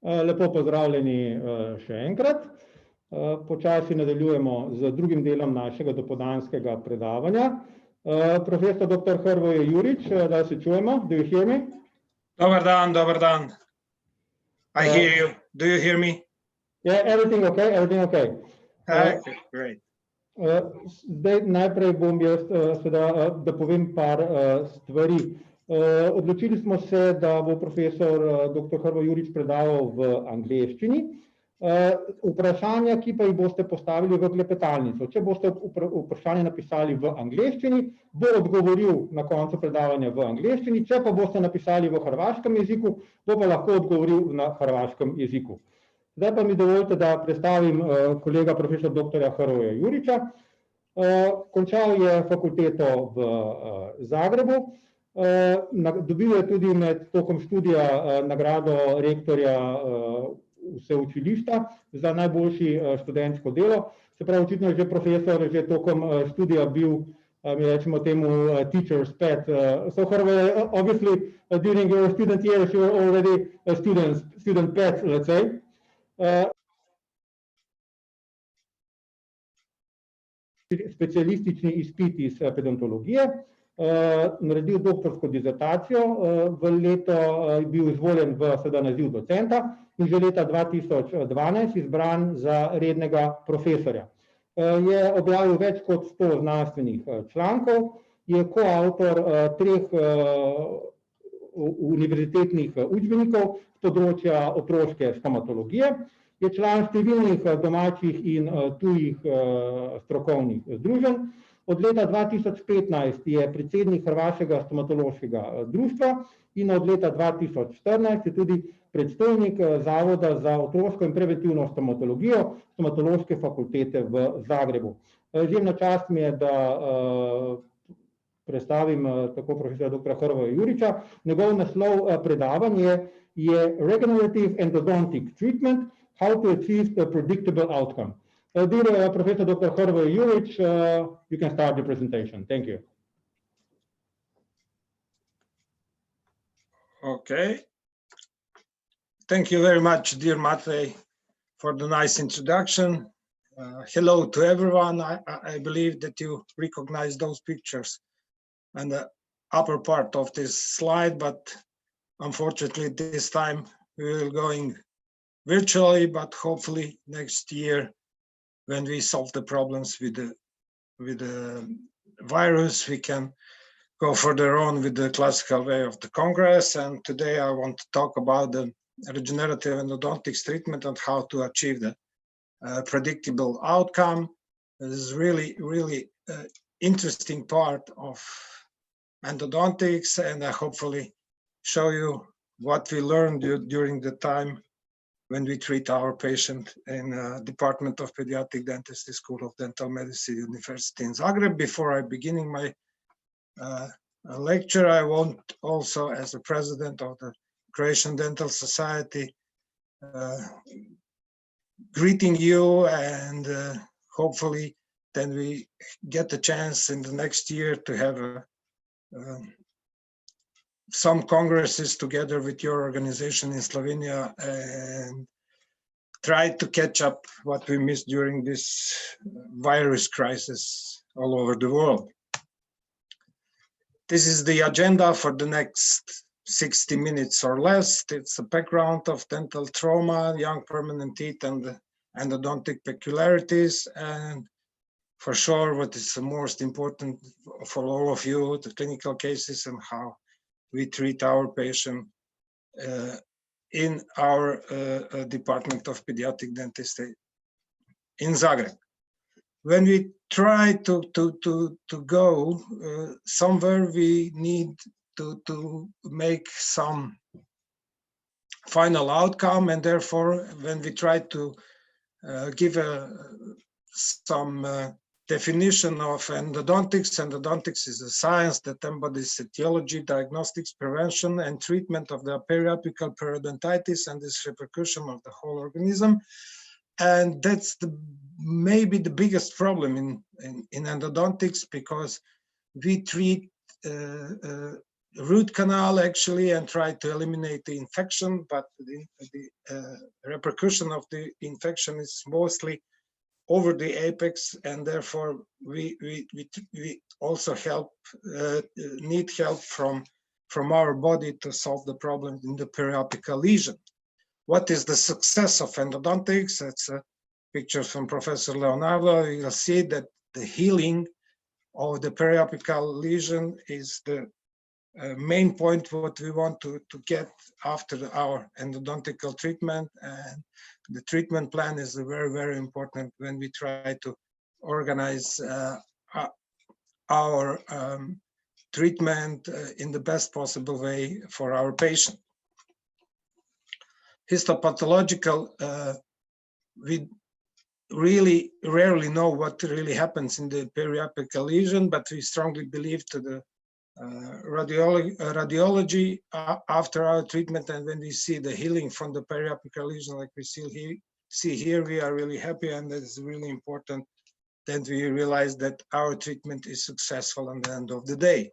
Lepo pozdravljeni še enkrat. Počasi nadaljujemo z drugim delom našega dopoldanskega predavanja. Profesor dr. Hrvoje Jurić, da se čujemo? Do you hear me? Dobar dan, dobar dan. I hear you. Do you hear me? Yeah, everything okay? Everything okay. Okay, great. Zdaj najprej bom jaz da povem par stvari. Odločili smo se, da bo profesor dr. Hrvoje Jurić predaval v angleščini. Vprašanja, ki pa jih boste postavili v klepetalnico. Če boste vprašanje napisali v angleščini, bo odgovoril na koncu predavanja v angleščini. Če pa boste napisali v hrvaškem jeziku, bo pa lahko odgovoril na hrvaškem jeziku. Zdaj pa mi dovolite, da predstavim kolega profesor dr. Hrvoja Jurića. Končal je fakulteto v Zagrebu. Dobil je tudi med tokom študija nagrado rektorja sveučilišča za najboljši študentsko delo. Se pravi, očitno je že profesor, že tokom študija bil, mi rečemo temu, teacher's pet. So Hrvoje, obviously, during your student years, you were already a student pet, let's say. Specialistični izpit iz pedontologije, naredil doktorsko dizertacijo, v leto je bil izvoljen v naziv docenta in že leta 2012 izbran za rednega profesorja. Je objavil več kot 100 znanstvenih člankov, je koavtor 3 univerzitetnih učbenikov z področja otroške stomatologije, je član številnih domačih in tujih strokovnih združenj. Od leta 2015 je predsednik Hrvaškega stomatološkega društva in od leta 2014 je tudi predstojnik Zavoda za otroško in preventivno stomatologijo Stomatološke fakultete v Zagrebu. Izjemna čast mi je, da predstavim tako profesora dr. Hrvoja Jurića. Njegov naslov predavanja je Regenerative Endodontic Treatment, How to Achieve a Predictable Outcome. Dear Professor Dr. Hrvoje Jurić, you can start the presentation. Thank you. Okay. Thank you very much, dear Matej, for the nice introduction. Hello to everyone. I believe that you recognize those pictures on the upper part of this slide, but unfortunately this time we will going virtually, but hopefully next year, when we solve the problems with the virus, we can go further on with the classical way of the Congress. And today I want to talk about the regenerative endodontics treatment and how to achieve the predictable outcome. This is really interesting part of endodontics, and I hopefully show you what we learned during the time when we treat our patient in Department of Pediatric Dentistry, School of Dental Medicine, University in Zagreb. Before I beginning my lecture, I want also, as the president of the Croatian Dental Society, greeting you, and hopefully then we get the chance in the next year to have some congresses together with your organization in Slovenia and try to catch up what we missed during this virus crisis all over the world. This is the agenda for the next 60 minutes or less. It's a background of dental trauma, young permanent teeth, and the endodontic peculiarities, and for sure what is the most important for all of you, the clinical cases and how we treat our patient in our Department of Pediatric Dentistry in Zagreb. When we try to go somewhere, we need to make some final outcome, and therefore when we try to give some definition of endodontics. Endodontics is a science that embodies etiology, diagnostics, prevention, and treatment of the periapical periodontitis and its repercussion of the whole organism. And that's maybe the biggest problem in endodontics, because we treat root canal actually and try to eliminate the infection, but the repercussion of the infection is mostly over the apex, and therefore we also need help from our body to solve the problem in the periapical lesion. What is the success of endodontics? That's a picture from Professor Leonardo. You'll see that the healing of the periapical lesion is the main point what we want to get after our endodontical treatment, and the treatment plan is very, very important when we try to organize our treatment in the best possible way for our patient. Histopathological, we really rarely know what really happens in the periapical lesion, but we strongly believe to the radiology after our treatment, and when we see the healing from the periapical lesion like we see here, we are really happy, and that is really important that we realize that our treatment is successful at the end of the day.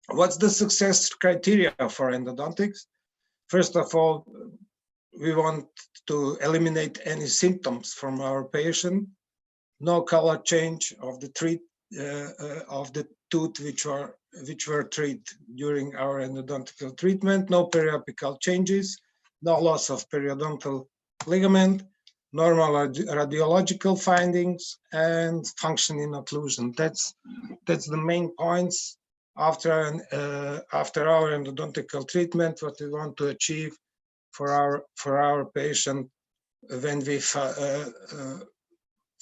What's the success criteria for endodontics? First of all, we want to eliminate any symptoms from our patient, no color change of the tooth which were treated during our endodontical treatment, no periapical changes, no loss of periodontal ligament, normal radiological findings, and functioning occlusion. That's the main points after our endodontical treatment, what we want to achieve for our patient when we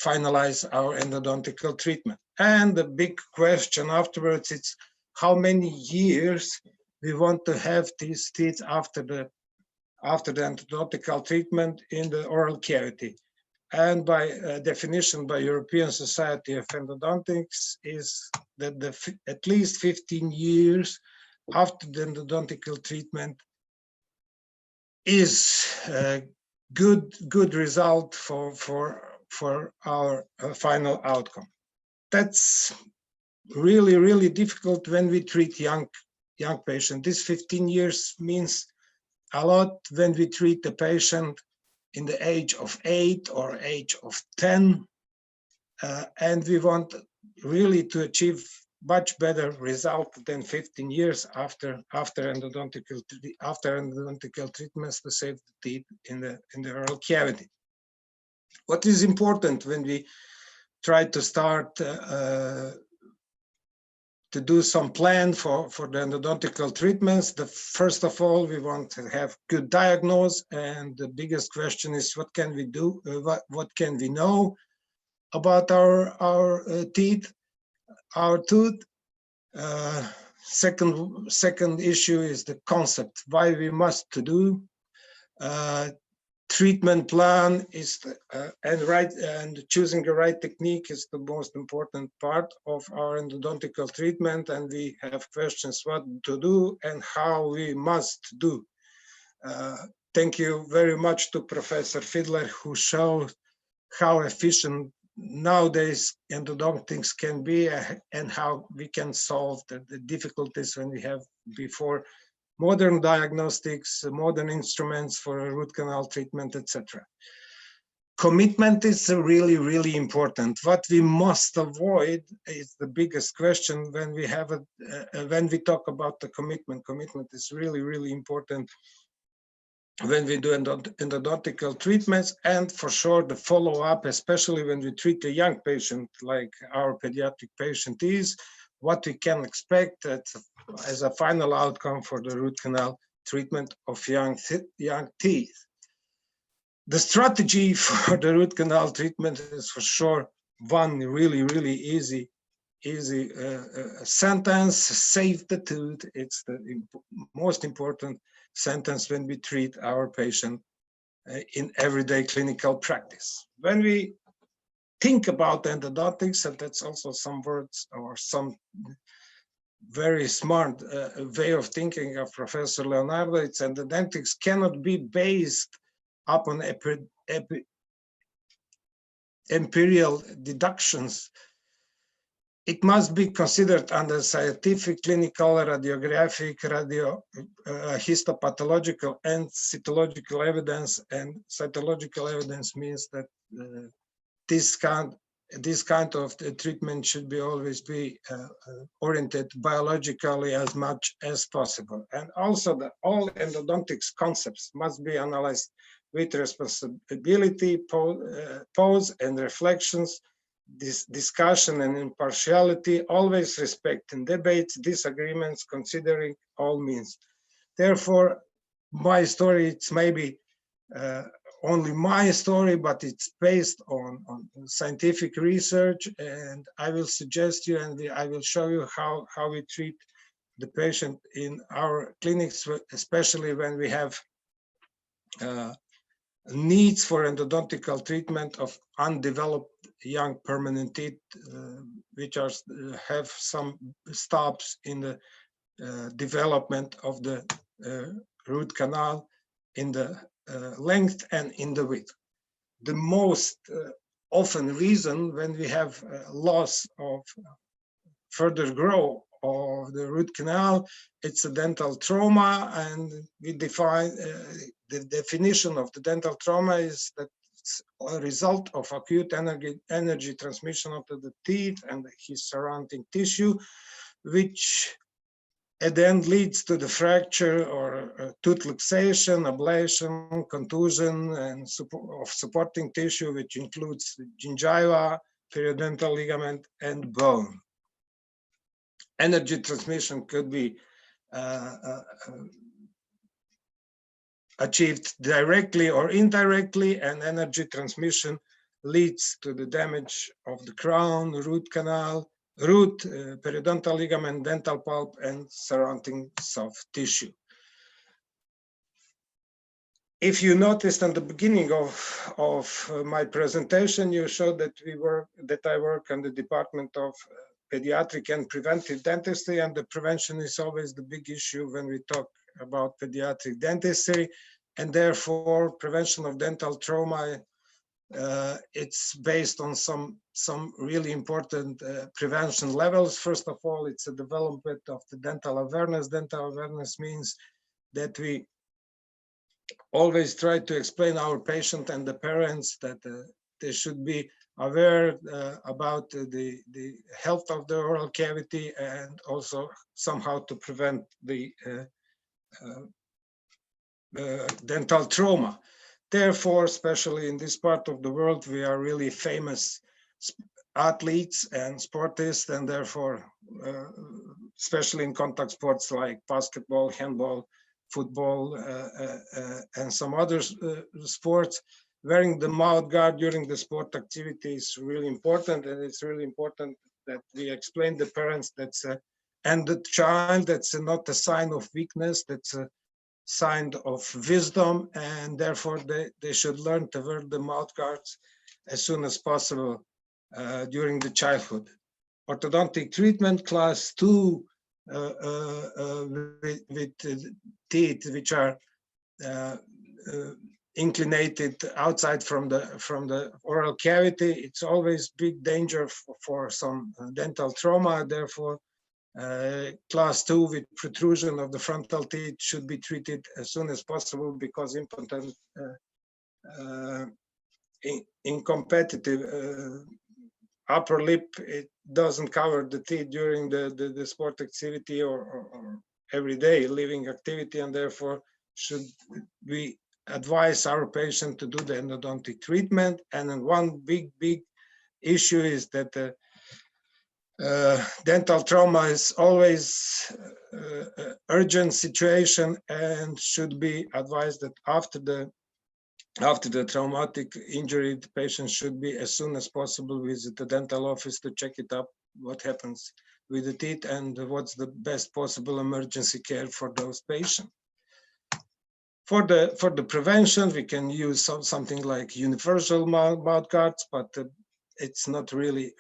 finalize our endodontical treatment. And the big question afterwards is how many years we want to have these teeth after the endodontical treatment in the oral cavity. And by definition by European Society of Endodontics is that at least 15 years after the endodontical treatment is a good result for our final outcome. That's really difficult when we treat young patients. This 15 years means a lot when we treat the patient in the age of 8 or age of 10, and we want really to achieve much better result than 15 years after endodontical treatments to save the teeth in the oral cavity. What is important when we try to start to do some plan for the endodontical treatments? First of all, we want to have good diagnosis, and the biggest question is what can we do? What can we know about our teeth, our tooth? Second issue is the concept, why we must to do. Treatment plan is and choosing the right technique is the most important part of our endodontical treatment, and we have questions what to do and how we must do. Thank you very much to Professor Fiedler, who showed how efficient nowadays endodontics can be and how we can solve the difficulties when we have before modern diagnostics, modern instruments for root canal treatment, etc. Commitment is really important. What we must avoid is the biggest question when we have when we talk about the commitment. Commitment is really important when we do endodontical treatments, and for sure the follow-up, especially when we treat a young patient like our pediatric patient is, what we can expect as a final outcome for the root canal treatment of young teeth. The strategy for the root canal treatment is for sure one really easy sentence: save the tooth. It's the most important sentence when we treat our patient in everyday clinical practice. When we think about endodontics, and that's also some words or some very smart way of thinking of Professor Leonardo, it's endodontics cannot be based upon empirical deductions. it must be considered under scientific, clinical, radiographic, histopathological, and cytological evidence. And cytological evidence means that this kind of treatment should be always be oriented biologically as much as possible. And also that all endodontics concepts must be analyzed with responsibility, pause and reflections, this discussion and impartiality, always respecting debates, disagreements, considering all means. Therefore, my story, it's maybe only my story, but it's based on scientific research, and I will suggest you and I will show you how we treat the patient in our clinics, especially when we have needs for endodontical treatment of undeveloped young permanent teeth, which have some stops in the development of the root canal in the length and in the width. The most often reason when we have loss of further growth of the root canal, it's a dental trauma, and we define the definition of the dental trauma is that it's a result of acute energy transmission onto the teeth and his surrounding tissue, which then leads to the fracture or tooth luxation, ablation, contusion, and of supporting tissue, which includes gingiva, periodontal ligament, and bone. Energy transmission could be achieved directly or indirectly, and energy transmission leads to the damage of the crown, root canal, root, periodontal ligament, dental pulp, and surrounding soft tissue. If you noticed at the beginning of my presentation, you showed that I work on the Department of Pediatric and Preventive Dentistry, and the prevention is always the big issue when we talk about pediatric dentistry, and therefore prevention of dental trauma, it's based on some really important prevention levels. First of all, it's a development of the dental awareness. Dental awareness means that we always try to explain our patient and the parents that they should be aware about the health of the oral cavity, and also somehow to prevent the dental trauma. Therefore, especially in this part of the world, we are really famous athletes and sportists, and therefore, especially in contact sports like basketball, handball, football, and some other sports, wearing the mouth guard during the sport activity is really important, and it's really important that we explain the parents and the child that's not a sign of weakness, that's a sign of wisdom, and therefore they should learn to wear the mouth guards as soon as possible during the childhood. Orthodontic treatment class 2 with teeth which are inclinated outside from the oral cavity, it's always big danger for some dental trauma. Therefore, class 2 with protrusion of the frontal teeth should be treated as soon as possible, because impotent incompetitive upper lip, it doesn't cover the teeth during the sport activity or everyday living activity, and therefore should we advise our patient to do the endodontic treatment. And then one big issue is that dental trauma is always urgent situation, and should be advised that after the traumatic injury, the patient should be as soon as possible visit the dental office to check it up, what happens with the teeth and what's the best possible emergency care for those patients. For the prevention, we can use something like universal mouth guards, but it's not really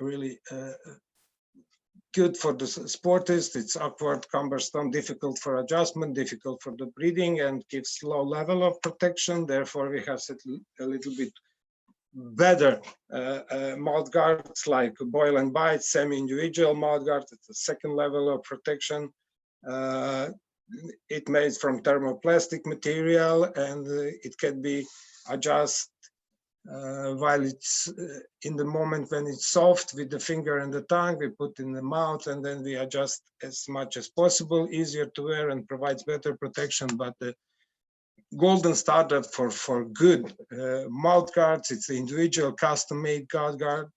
good for the sportist. It's awkward, cumbersome, difficult for adjustment, difficult for the breathing, and gives low level of protection. Therefore, we have set a little bit better mouth guards like boil and bite, semi-individual mouth guard. It's a second level of protection. It made from thermoplastic material, and it can be adjusted while it's in the moment when it's soft with the finger and the tongue. We put in the mouth and then we adjust as much as possible. Easier to wear and provides better protection. But the golden standard for good mouth guards, it's the individual custom-made mouth guard,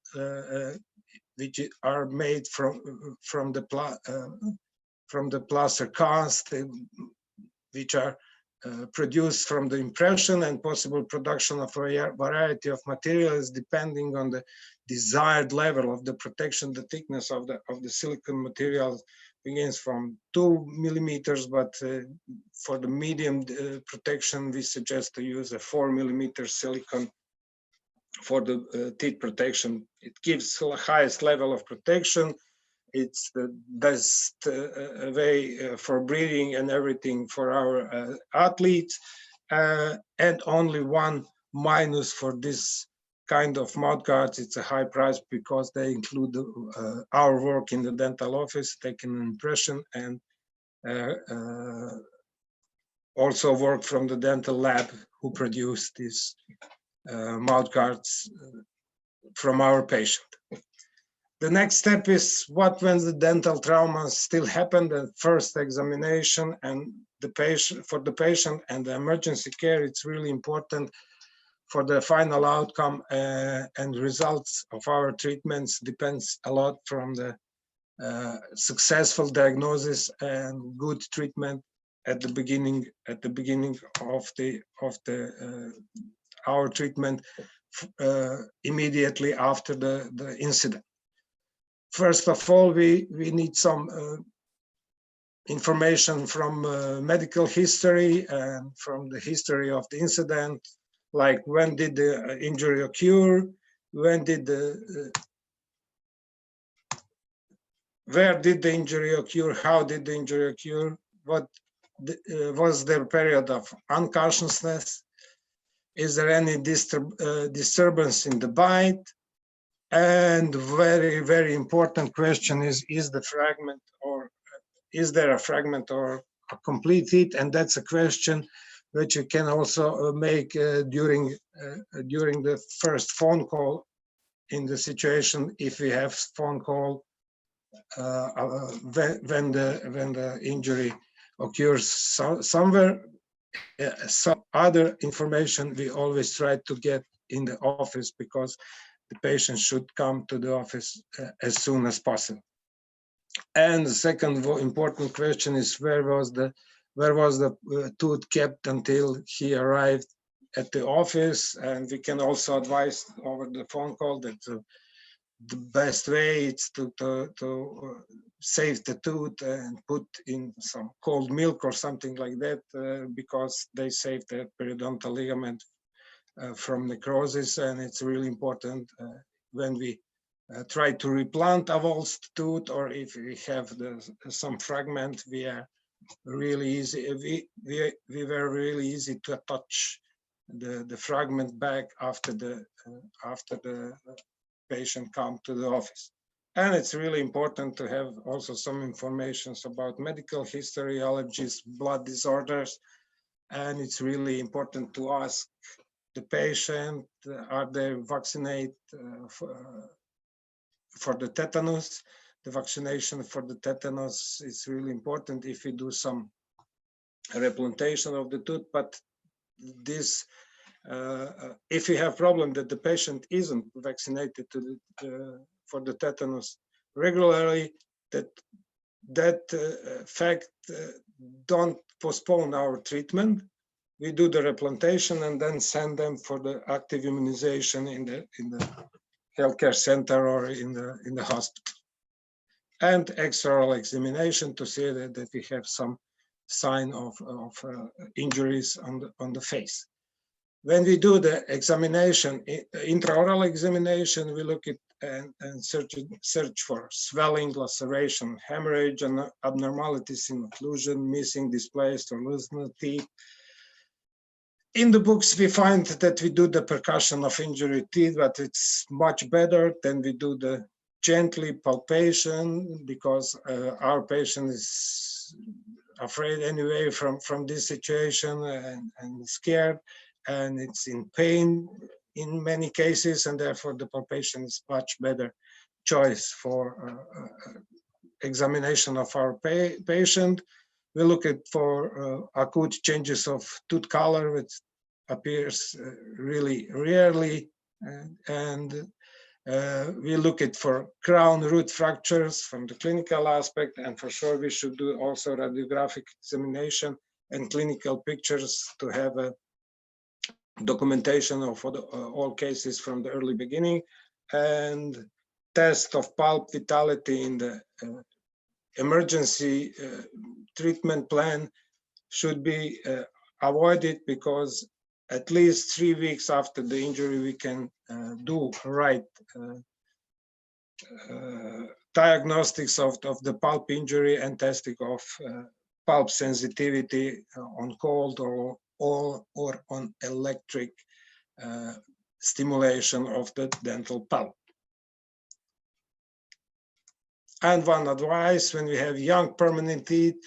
which are made from the plaster cast, which are produced from the impression and possible production of a variety of materials depending on the desired level of the protection. The thickness of the silicone material begins from 2 millimeters, but for the medium protection, we suggest to use a 4 millimeter silicone for the teeth protection. It gives the highest level of protection. It's the best way for breathing and everything for our athletes. And only one minus for this kind of mouth guards, it's a high price because they include our work in the dental office, taking an impression, and also work from the dental lab who produced these mouth guards from our patient. The next step is what when the dental trauma still happened, the first examination and the patient, for the patient and the emergency care, it's really important for the final outcome and results of our treatments depends a lot from the successful diagnosis and good treatment at the beginning of our treatment immediately after the incident. First of all, we need some information from medical history and from the history of the incident, like when did the injury occur, when did where did the injury occur, how did the injury occur, what was their period of unconsciousness, is there any disturbance in the bite, and very, very important question is the fragment, or is there a fragment or a complete teeth? And that's a question which you can also make during the first phone call in the situation, if we have phone call when the injury occurs somewhere. Some other information we always try to get in the office, because the patient should come to the office as soon as possible. And the second important question is where was the tooth kept until he arrived at the office? And we can also advise over the phone call that the best way is to save the tooth and put in some cold milk or something like that, because they save the periodontal ligament from necrosis. And it's really important when we try to replant a valsed tooth, or if we have some fragment, we are really easy. We were really easy to touch the fragment back after the patient come to the office. And it's really important to have also some information about medical history, allergies, blood disorders. And it's really important to ask the patient, are they vaccinated for the tetanus? The vaccination for the tetanus is really important if we do some replantation of the tooth. But this, if we have problem that the patient isn't vaccinated for the tetanus regularly, that fact don't postpone our treatment. We do the replantation and then send them for the active immunization in the healthcare center or in the hospital. And extraoral examination to see that we have some sign of injuries on the face. When we do the examination, intraoral examination, we look at and search for swelling, laceration, hemorrhage, and abnormalities in occlusion, missing, displaced, or loosened teeth. In the books, we find that we do the percussion of injury teeth, but it's much better than we do the gently palpation, because our patient is afraid anyway from this situation and scared, and it's in pain in many cases, and therefore the palpation is much better choice for examination of our patient. We look at for acute changes of tooth color, which appears really rarely, and we look at for crown root fractures from the clinical aspect, and for sure we should do also radiographic examination and clinical pictures to have a documentation of all cases from the early beginning, and test of pulp vitality in the emergency treatment plan should be avoided, because at least 3 weeks after the injury we can do right diagnostics of the pulp injury and testing of pulp sensitivity on cold or on electric stimulation of the dental pulp. And one advice, when we have young permanent teeth,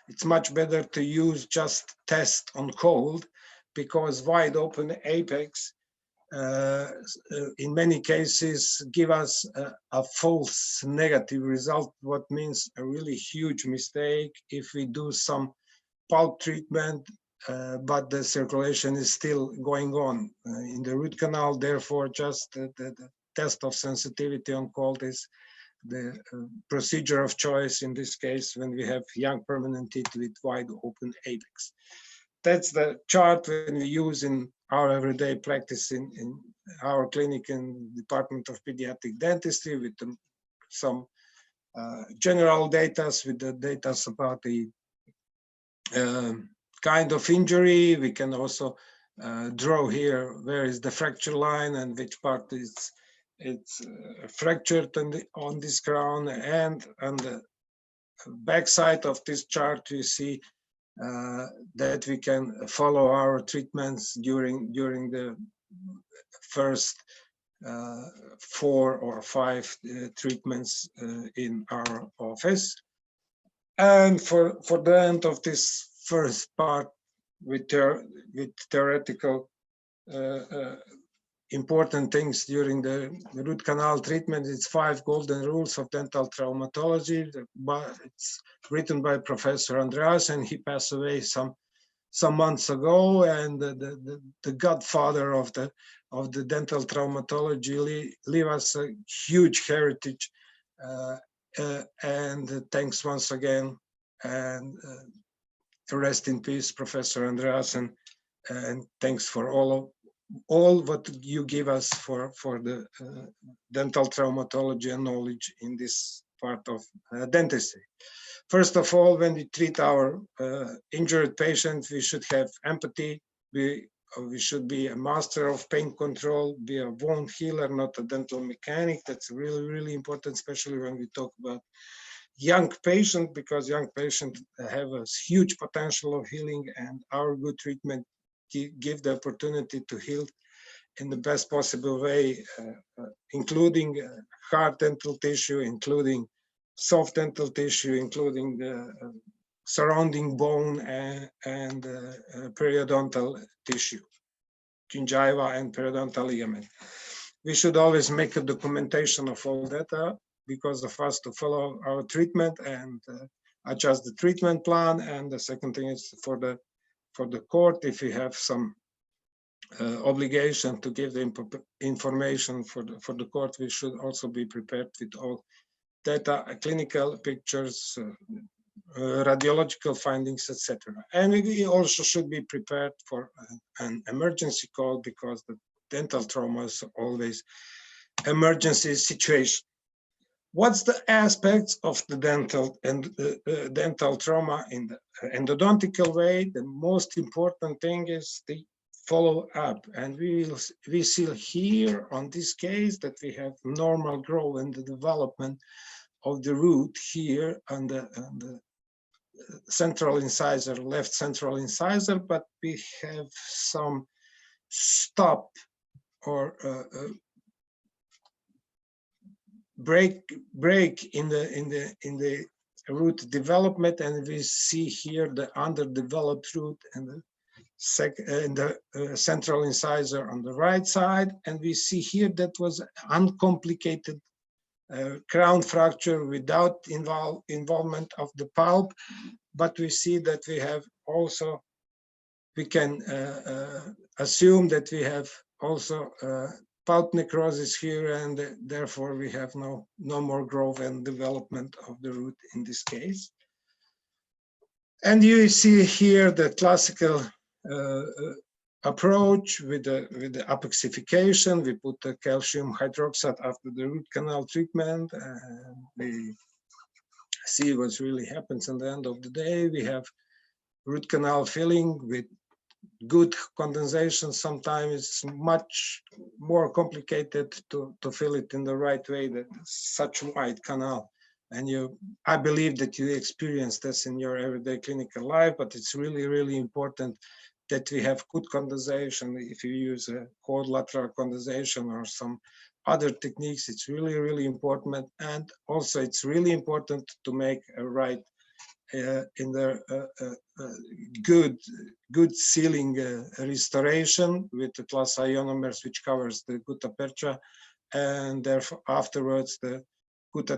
it's much better to use just test on cold, because wide open apex in many cases give us a false negative result, what means a really huge mistake if we do some pulp treatment, but the circulation is still going on in the root canal. Therefore, just the test of sensitivity on cold is the procedure of choice in this case when we have young permanent teeth with wide open apex. That's the chart when we use in our everyday practice in our clinic in Department of Pediatric Dentistry, with some general data, with the data about the kind of injury. We can also draw here where is the fracture line and which part is fractured on this crown, and on the back side of this chart we see that we can follow our treatments during the first 4 or 5 treatments in our office. And for the end of this first part with theoretical important things during the root canal treatment, it's 5 golden rules of dental traumatology. It's written by Professor Andreas, and he passed away some months ago. And the godfather of the dental traumatology leave us a huge heritage. And thanks once again, and rest in peace, Professor Andreas, and thanks for all what you give us for the dental traumatology and knowledge in this part of dentistry. First of all, when we treat our injured patients, we should have empathy. We should be a master of pain control, be a wound healer, not a dental mechanic. That's really, really important, especially when we talk about young patients, because young patients have a huge potential of healing, and our good treatment give the opportunity to heal in the best possible way, including hard dental tissue, including soft dental tissue, including the surrounding bone and periodontal tissue, gingiva and periodontal ligament. We should always make a documentation of all data, because of us to follow our treatment and adjust the treatment plan. And the second thing is for the court, if we have some obligation to give the information for the court, we should also be prepared with all data, clinical pictures, radiological findings, etc. And we also should be prepared for an emergency call, because the dental trauma is always emergency situation. What's the aspects of the dental trauma in the endodontical way? The most important thing is the follow-up, and we see here on this case that we have normal growth and the development of the root here on the central incisor, left central incisor, but we have some stop or break in the root development, and we see here the underdeveloped root and the central incisor on the right side, and we see here that was uncomplicated crown fracture without involvement of the pulp, but we see that we have also, we can assume that we have also pulp necrosis here, and therefore we have no more growth and development of the root in this case. And you see here the classical approach with the apexification. We put the calcium hydroxide after the root canal treatment, and we see what really happens at the end of the day. We have root canal filling with good condensation. Sometimes it's much more complicated to fill it in the right way than such wide canal. And I believe that you experience this in your everyday clinical life, but it's really, really important that we have good condensation. If you use a cold lateral condensation or some other techniques, it's really, really important. And also it's really important to make a right in the good sealing restoration with the class I ionomers, which covers the gutta percha, and therefore afterwards the good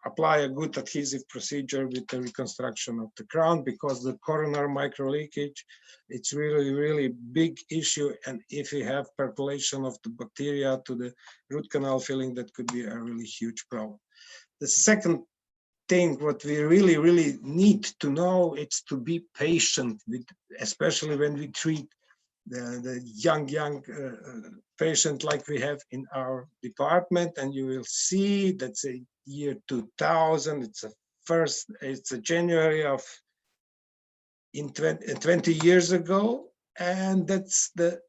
apply a good adhesive procedure with the reconstruction of the crown, because the coronary micro leakage, it's really, really big issue, and if you have percolation of the bacteria to the root canal filling, that could be a really huge problem. The second thing what we really, really need to know, it's to be patient with, especially when we treat the young patient like we have in our department. And you will see that's a year 2000. It's a January of 20 years ago, and that's the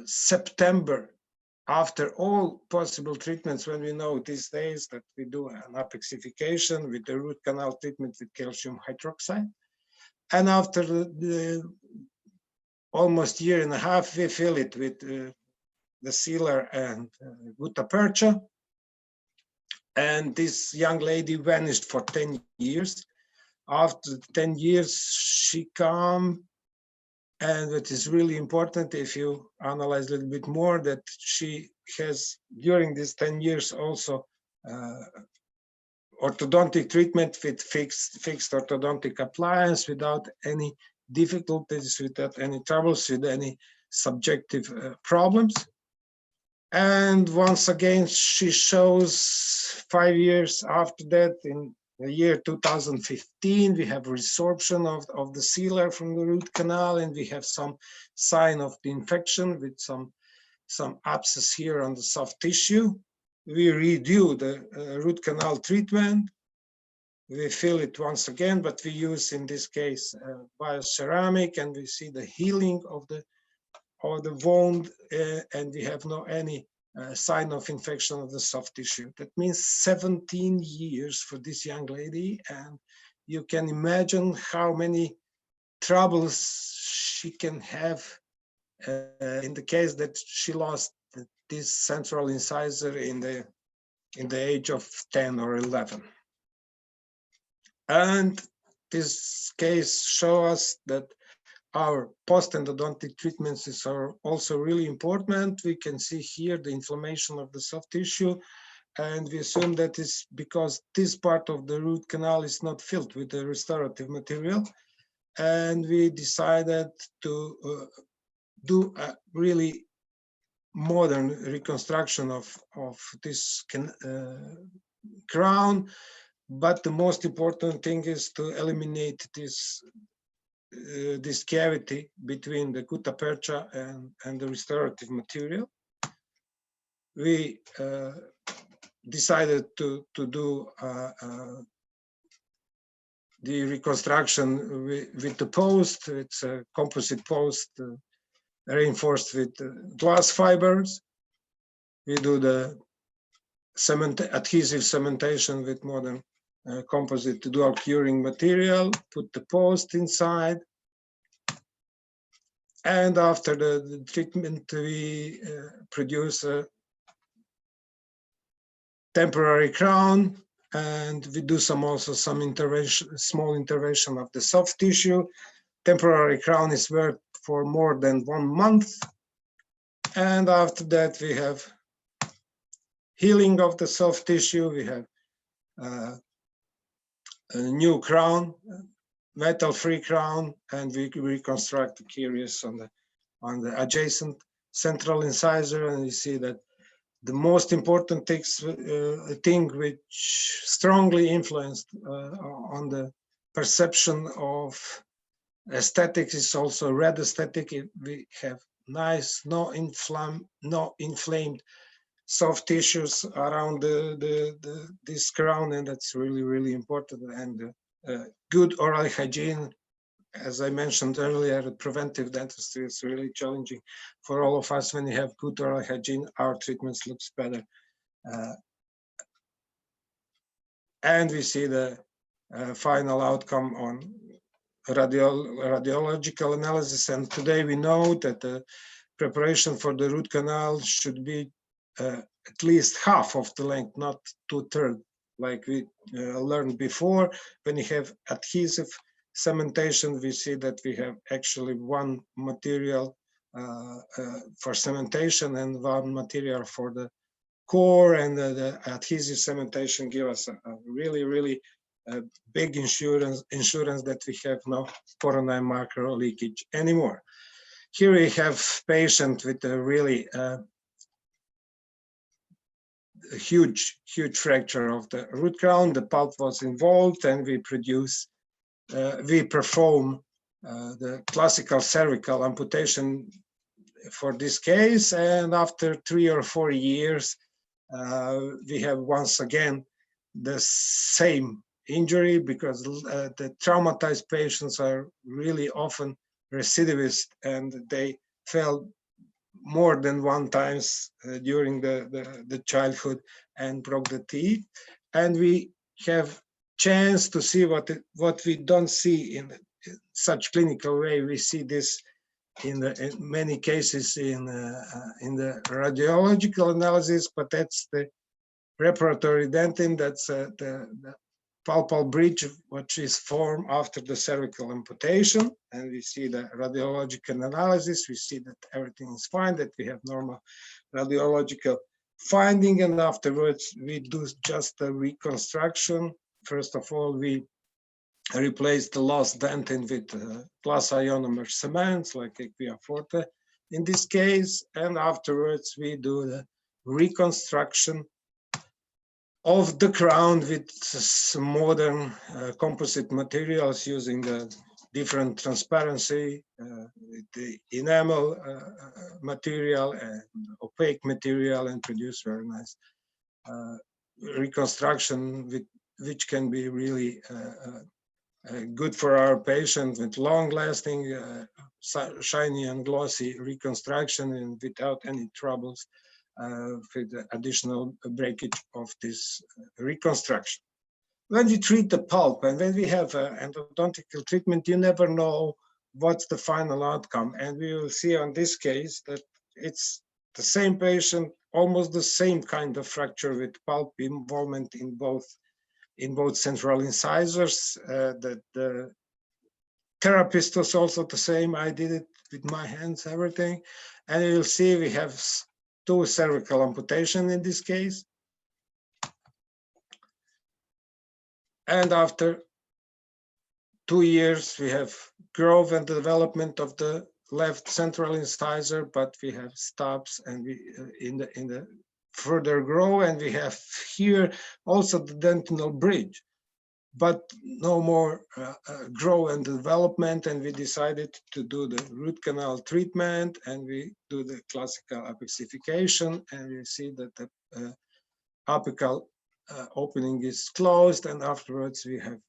September, after all possible treatments, when we know these days that we do an apexification with the root canal treatment with calcium hydroxide. And after the almost year and a half, we fill it with the sealer and gutta percha. And this young lady vanished for 10 years. After 10 years, she came. And what is really important, if you analyze a little bit more, that she has, during these 10 years, also orthodontic treatment with fixed orthodontic appliance without any difficulties, without any troubles, with any subjective problems. And once again, she shows 5 years after that, in the year 2015, we have resorption of the sealer from the root canal, and we have some sign of the infection with some abscess here on the soft tissue. We redo the root canal treatment. We fill it once again, but we use in this case bioceramic, and we see the healing of the wound, and we have no any sign of infection of the soft tissue. That means 17 years for this young lady, and you can imagine how many troubles she can have in the case that she lost this central incisor in the age of 10 or 11. And this case shows us that our post-endodontic treatments are also really important. We can see here the inflammation of the soft tissue, and we assume that is because this part of the root canal is not filled with the restorative material. And we decided to do a really modern reconstruction of this crown. But the most important thing is to eliminate this cavity between the gutta percha and the restorative material. We decided to do the reconstruction with the post. It's a composite post reinforced with glass fibers. We do the adhesive cementation with more than composite dual curing material, put the post inside. And after the treatment, we produce a temporary crown, and we do also some intervention, small intervention of the soft tissue. Temporary crown is worked for more than 1 month. And after that, we have healing of the soft tissue. We have a new crown, metal-free crown, and we reconstruct the caries on the adjacent central incisor. And you see that the most important thing which strongly influenced on the perception of aesthetics is also red aesthetic. We have nice, no inflamed soft tissues around this crown, and that's really, really important. And good oral hygiene, as I mentioned earlier, preventive dentistry is really challenging for all of us. When you have good oral hygiene, our treatments looks better. And we see the final outcome on radiological analysis. And today we know that the preparation for the root canal should be at least half of the length, not 2/3, like we learned before. When you have adhesive cementation, we see that we have actually one material for cementation and one material for the core, and the adhesive cementation give us a really, really big insurance that we have no coronary macro leakage anymore. Here we have patient with a really huge fracture of the root crown. The pulp was involved, and we perform the classical cervical amputation for this case. And after 3 or 4 years, we have once again the same injury, because the traumatized patients are really often recidivist, and they fell more than 1 time during the childhood and broke the teeth. And we have chance to see what we don't see in such clinical way. We see this in many cases in the radiological analysis, but that's the preparatory dentin. That's the pulpal bridge, which is formed after the cervical amputation. And we see the radiological analysis. We see that everything is fine, that we have normal radiological finding. And afterwards, we do just a reconstruction. First of all, we replace the lost dentin with plus ionomer cements, like Equia Forte in this case. And afterwards, we do the reconstruction of the crown with some modern composite materials, using the different transparency, the enamel material and opaque material, and produce very nice reconstruction, which can be really good for our patient, with long-lasting, shiny and glossy reconstruction, and without any troubles with the additional breakage of this reconstruction. When we treat the pulp and when we have endodontical treatment, you never know what's the final outcome. And we will see on this case that it's the same patient, almost the same kind of fracture with pulp involvement in both central incisors. The therapist was also the same. I did it with my hands, everything. And you'll see we have 2 cervical amputation in this case. And after 2 years, we have growth and development of the left central incisor, but we have stops, and we in the further grow, and we have here also the dentinal bridge, but no more grow and development. And we decided to do the root canal treatment, and we do the classical apexification, and we see that the apical opening is closed, and afterwards we have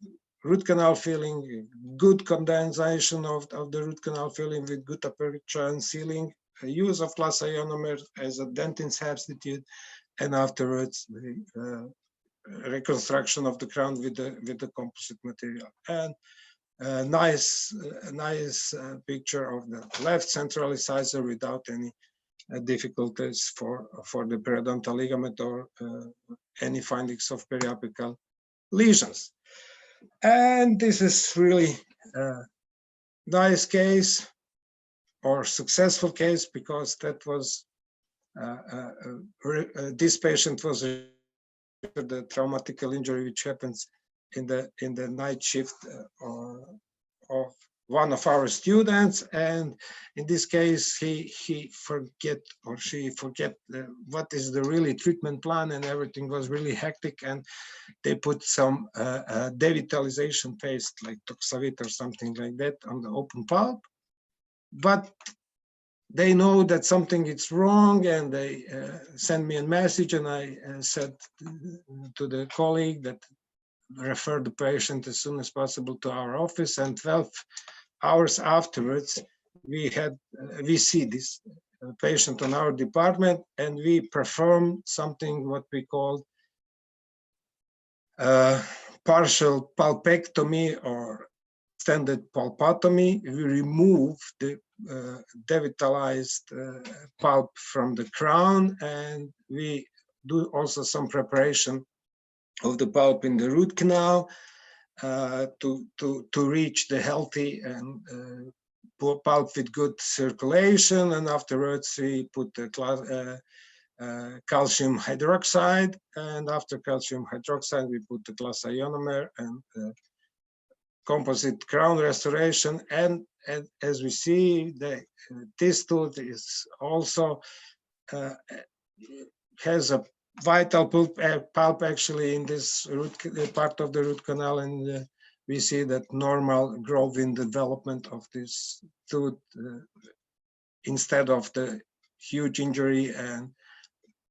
root canal filling, good condensation of the root canal filling with good aperture and sealing, use of glass ionomer as a dentin substitute, and afterwards we reconstruction of the crown with the composite material. And a nice picture of the left central incisor without any difficulties for the periodontal ligament or any findings of periapical lesions. And this is really a nice case or successful case, because that was this patient was the traumatic injury which happens in the night shift of one of our students, and in this case he forget or she forget what is the really treatment plan, and everything was really hectic, and they put some devitalization paste like Toxavit or something like that on the open pulp, but they know that something is wrong, and they send me a message, and I said to the colleague that refer the patient as soon as possible to our office, and 12 hours afterwards we see this patient on our department, and we perform something what we call partial pulpectomy or extended pulpotomy. We remove the devitalized pulp from the crown, and we do also some preparation of the pulp in the root canal to reach the healthy and pulp with good circulation, and afterwards we put the calcium hydroxide, and after calcium hydroxide we put the glass ionomer and composite crown restoration. And as we see, this tooth is also has a vital pulp actually in this part of the root canal, and we see that normal growth in development of this tooth instead of the huge injury, and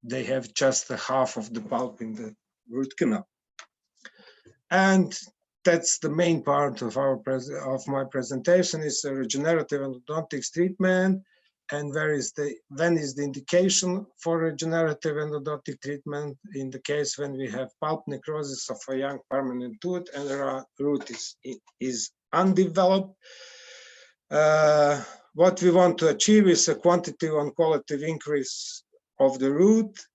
they have just half of the pulp in the root canal. And that's the main part of my presentation, is a regenerative endodontics treatment. And when is the indication for regenerative endodontic treatment? In the case when we have pulp necrosis of a young permanent tooth and the root is undeveloped. What we want to achieve is a quantitative and qualitative increase of the root,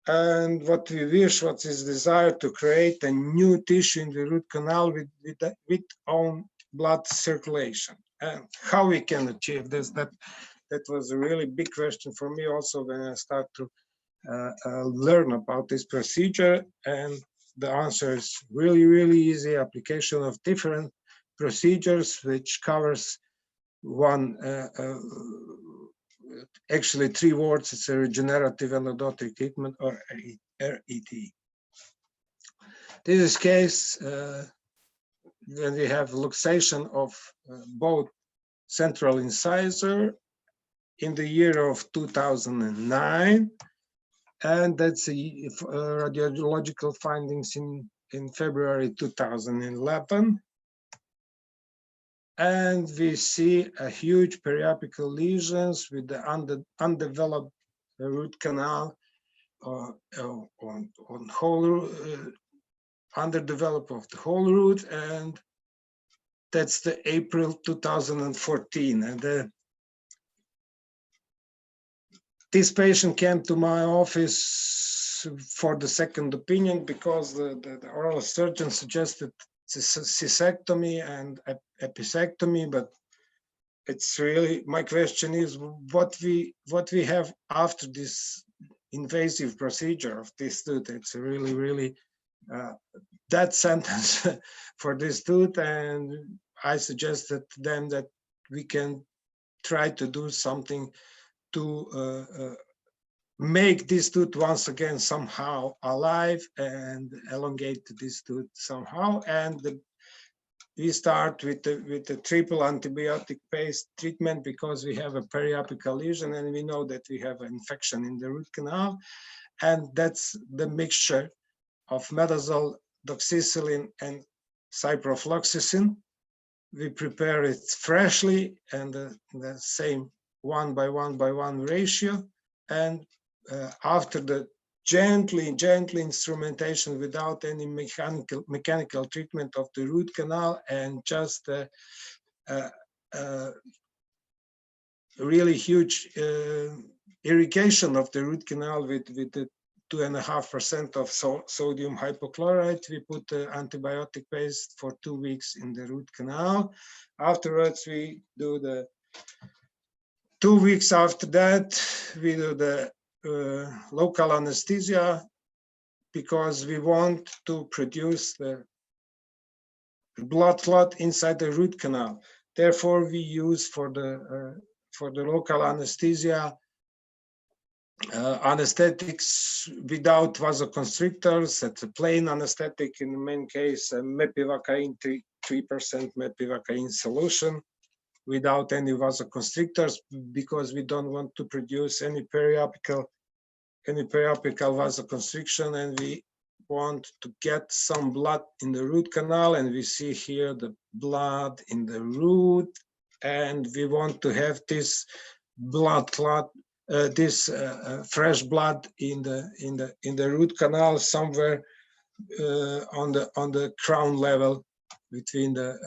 and what we wish, what is desired, to create a new tissue in the root canal with own blood circulation. And how we can achieve this? That was a really big question for me also when I start to learn about this procedure, and the answer is really, really easy. Application of different procedures which covers one, actually 3 words. It's a regenerative endodontic treatment, or RET. This is case when we have luxation of both central incisor in the year of 2009, and that's the radiological findings in February 2011. And we see a huge periapical lesions with the undeveloped root canal on whole underdeveloped of the whole root, and that's the April 2014. And this patient came to my office for the second opinion because the oral surgeon suggested cystectomy and episectomy, but it's really, my question is what we have after this invasive procedure of this tooth. It's a really, really death sentence for this tooth, and I suggested to them that we can try to do something to make this tooth once again somehow alive and elongate this tooth somehow. And we start with the triple antibiotic based treatment because we have a periapical lesion and we know that we have an infection in the root canal, and that's the mixture of metazole, doxycycline, and ciprofloxacin. We prepare it freshly and the same 1:1:1 ratio, and after the gently instrumentation without any mechanical treatment of the root canal, and just really huge irrigation of the root canal with the 2.5% of sodium hypochlorite. We put the antibiotic paste for 2 weeks in the root canal. Afterwards, we do the 2 weeks after that, we do the local anesthesia, because we want to produce the blood clot inside the root canal. Therefore, we use for the local anesthesia anesthetics without vasoconstrictors. It's a plain anesthetic, in the main case, mepivacaine, 3% mepivacaine solution, without any vasoconstrictors, because we don't want to produce any periapical vasoconstriction, and we want to get some blood in the root canal. And we see here the blood in the root, and we want to have this blood clot, fresh blood in the root canal, somewhere on the crown level, between the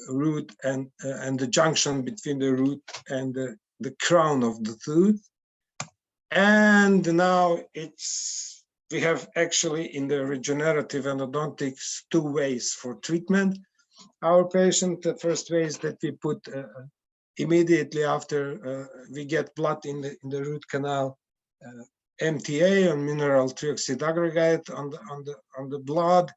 root and the junction between the root and the crown of the tooth. And now we have actually in the regenerative endodontics 2 ways for treatment. Our patient, the first way is that we put immediately after we get blood in the root canal, MTA, or mineral trioxide aggregate on the blood.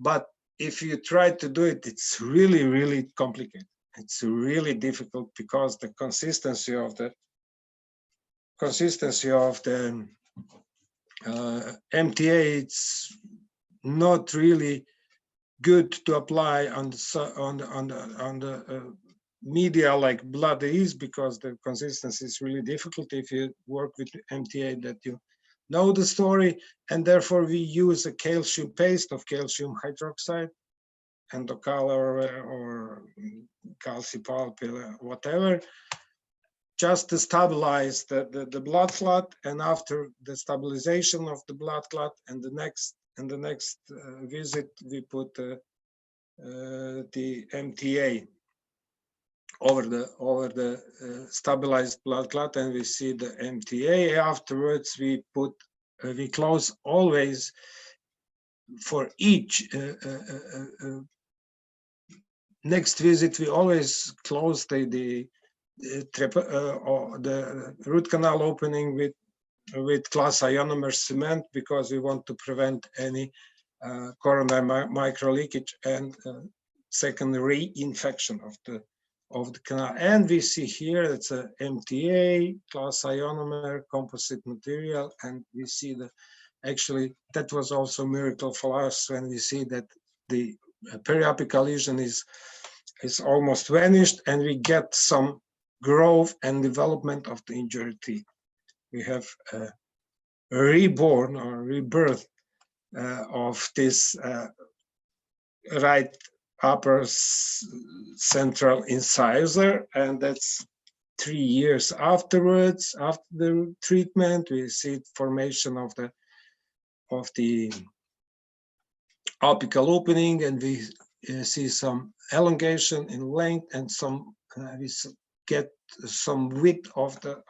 But if you try to do it, it's really complicated. It's really difficult, because the consistency of the MTA, it's not really good to apply on the media like blood is, because the consistency is really difficult. If you work with MTA, that you know the story, and therefore we use a calcium paste of calcium hydroxide, Endocal or calcipulp, whatever, just to stabilize the blood clot. And after the stabilization of the blood clot, and the next visit, we put the MTA over the stabilized blood clot, and we see the MTA. Afterwards, we close always for each next visit. We always close the root canal opening with glass ionomer cement, because we want to prevent any coronary micro leakage and secondary infection of the canal. And we see here it's a MTA, glass ionomer, composite material, and we see actually that was also a miracle for us when we see that the periapical lesion is almost vanished, and we get some growth and development of the injured teeth. We have a reborn or rebirth of this right upper central incisor, and that's 3 years afterwards. After the treatment, we see formation of the apical opening, and we see some elongation in length, and we get some width of the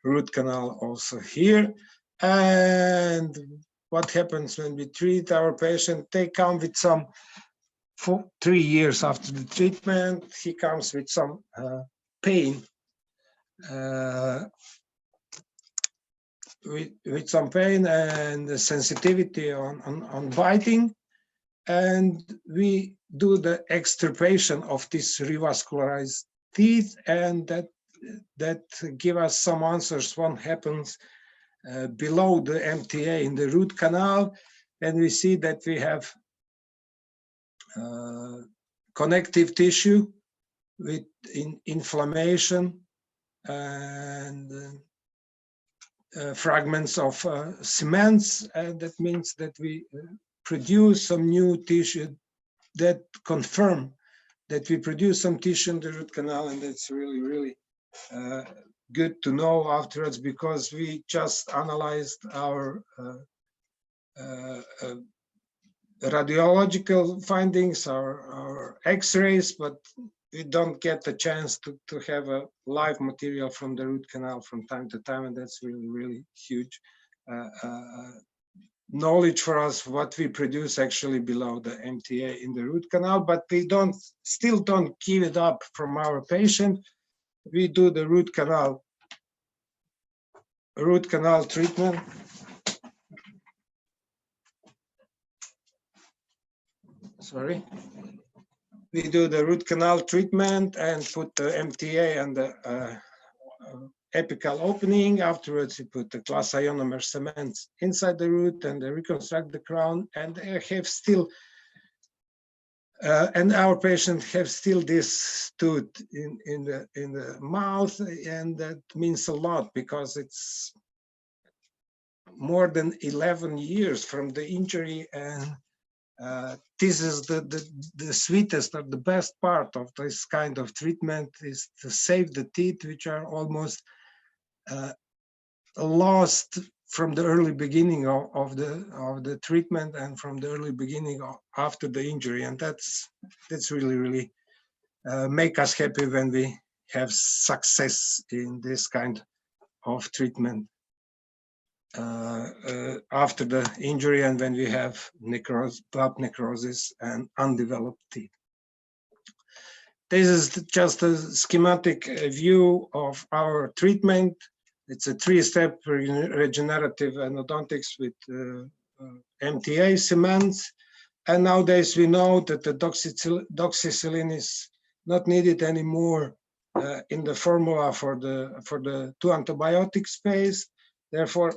root canal also here. And what happens when we treat our patient? They come with some 3 years after the treatment. He comes with some pain, with some pain and sensitivity on biting, and we do the extirpation of this revascularized teeth, and that give us some answers what happens below the MTA in the root canal. And we see that we have connective tissue with inflammation and fragments of cements, and that means that we produce some new tissue that confirm that we produce some tissue in the root canal, and that's really good to know afterwards, because we just analyzed our radiological findings, our x-rays, but we don't get the chance to have a live material from the root canal from time to time, and that's really, really huge knowledge for us, what we produce actually below the MTA in the root canal. But we still don't give it up from our patient. We do the root canal treatment. Sorry. We do the root canal treatment and put the MTA and the apical opening. Afterwards, we put the glass ionomer cement inside the root and they reconstruct the crown. And they have still, and our patients have still this tooth in the mouth, and that means a lot because it's more than 11 years from the injury, and this is the sweetest or the best part of this kind of treatment, is to save the teeth, which are almost lost from the early beginning of the treatment and from the early beginning after the injury. And that's really, really make us happy when we have success in this kind of treatment after the injury, and when we have necrosis, blood necrosis and undeveloped teeth. This is just a schematic view of our treatment. It's a 3-step regenerative endodontics with MTA cements. And nowadays we know that the doxycycline is not needed anymore in the formula for the 2 antibiotic space. Therefore,